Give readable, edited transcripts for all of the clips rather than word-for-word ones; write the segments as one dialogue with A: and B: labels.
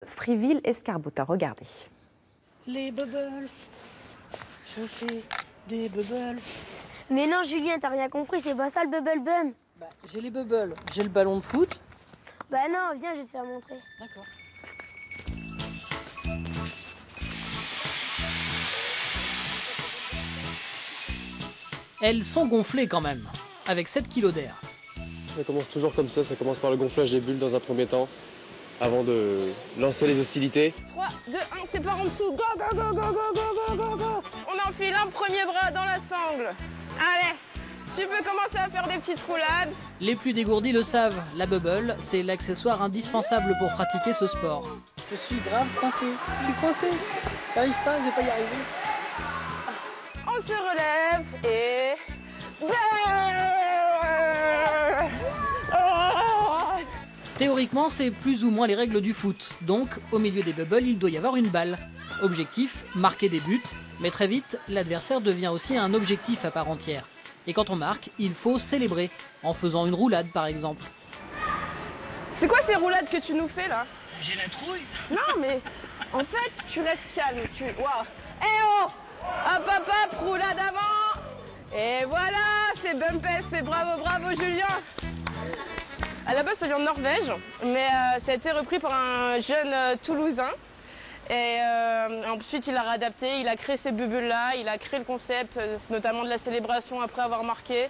A: Friville-Escarboutin. Regardez.
B: Les bubbles, je fais des bubbles.
C: Mais non, Julien, t'as rien compris, c'est pas ça le bubble bum.
B: Bah, j'ai les bubbles, j'ai le ballon de foot.
C: Bah non, viens, je vais te faire montrer.
B: D'accord.
D: Elles sont gonflées quand même, avec 7 kilos d'air.
E: Ça commence toujours comme ça commence par le gonflage des bulles dans un premier temps, avant de lancer les hostilités.
F: 3, 2, 1, c'est par en dessous. Go, go, go, go, go, go, go, go, go. On enfile un premier bras dans la sangle. Allez, tu peux commencer à faire des petites roulades.
D: Les plus dégourdis le savent, la bubble, c'est l'accessoire indispensable pour pratiquer ce sport.
B: Je suis grave coincé, je suis coincé. J'arrive pas, je vais pas y arriver.
F: On se relève et...
D: Théoriquement, c'est plus ou moins les règles du foot. Donc, au milieu des bubbles, il doit y avoir une balle. Objectif, marquer des buts. Mais très vite, l'adversaire devient aussi un objectif à part entière. Et quand on marque, il faut célébrer, en faisant une roulade par exemple.
F: C'est quoi ces roulades que tu nous fais là?
D: J'ai la trouille.
F: Non mais, en fait, tu restes calme. Waouh. Eh oh! Hop hop hop, roulade avant. Et voilà, c'est Bumpes, c'est bravo, bravo Julien. À la base, ça vient de Norvège, mais ça a été repris par un jeune Toulousain. Et ensuite, il l'a réadapté, il a créé ces bulles-là, il a créé le concept, notamment de la célébration après avoir marqué.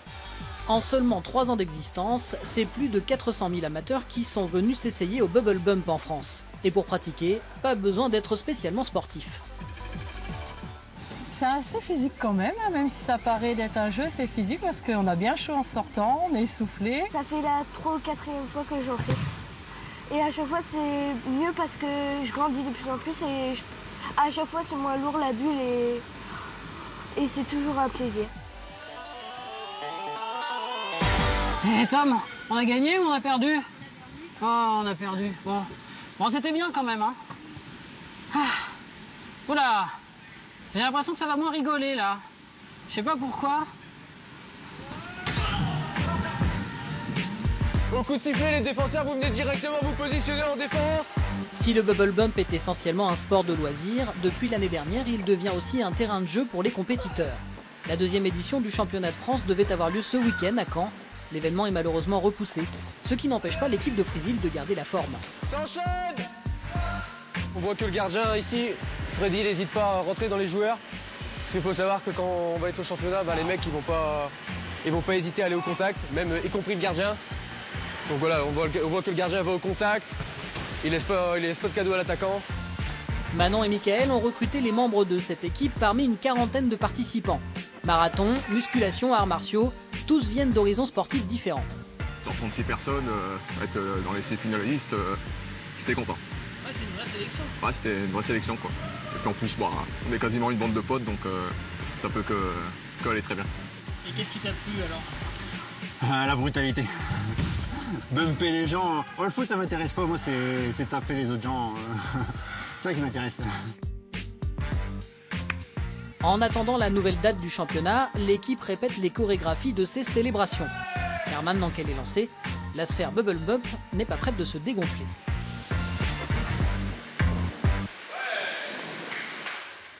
D: En seulement 3 ans d'existence, c'est plus de 400 000 amateurs qui sont venus s'essayer au Bubble Bump en France. Et pour pratiquer, pas besoin d'être spécialement sportif.
B: C'est assez physique quand même, hein, même si ça paraît d'être un jeu, c'est physique parce qu'on a bien chaud en sortant, on est essoufflé.
C: Ça fait la 3e ou 4e fois que j'en fais. Et à chaque fois, c'est mieux parce que je grandis de plus en plus et à chaque fois, c'est moins lourd la bulle et c'est toujours un plaisir.
B: Eh Tom, on a gagné ou on a perdu? Oh, on a perdu. Bon, c'était bien quand même, hein. Oula, j'ai l'impression que ça va moins rigoler là. Je sais pas pourquoi.
E: Au coup de sifflet, les défenseurs, vous venez directement vous positionner en défense.
D: Si le Bubble Bump est essentiellement un sport de loisir, depuis l'année dernière, il devient aussi un terrain de jeu pour les compétiteurs. La 2e édition du championnat de France devait avoir lieu ce week-end à Caen. L'événement est malheureusement repoussé, ce qui n'empêche pas l'équipe de Friville de garder la forme.
E: Ça enchaîne. On voit que le gardien ici, Freddy, n'hésite pas à rentrer dans les joueurs. Parce qu'il faut savoir que quand on va être au championnat, les mecs ils vont pas hésiter à aller au contact, même y compris le gardien. Donc voilà, on voit que le gardien va au contact, il laisse pas de cadeau à l'attaquant.
D: Manon et Mickaël ont recruté les membres de cette équipe parmi une 40aine de participants. Marathon, musculation, arts martiaux, tous viennent d'horizons sportifs différents.
G: Sur 36 personnes, être dans les 6 finalistes, j'étais content.
D: Ouais, c'est une vraie sélection.
G: Ouais, c'était une vraie sélection quoi. Et puis en plus, on est quasiment une bande de potes, donc ça peut que aller très bien.
D: Et qu'est-ce qui t'a plu alors?
H: La brutalité. Bumper les gens. Oh, le foot, ça m'intéresse pas. Moi, c'est taper les autres gens. C'est ça qui m'intéresse.
D: En attendant la nouvelle date du championnat, l'équipe répète les chorégraphies de ses célébrations. Car maintenant qu'elle est lancée, la sphère Bubble Bump n'est pas prête de se dégonfler.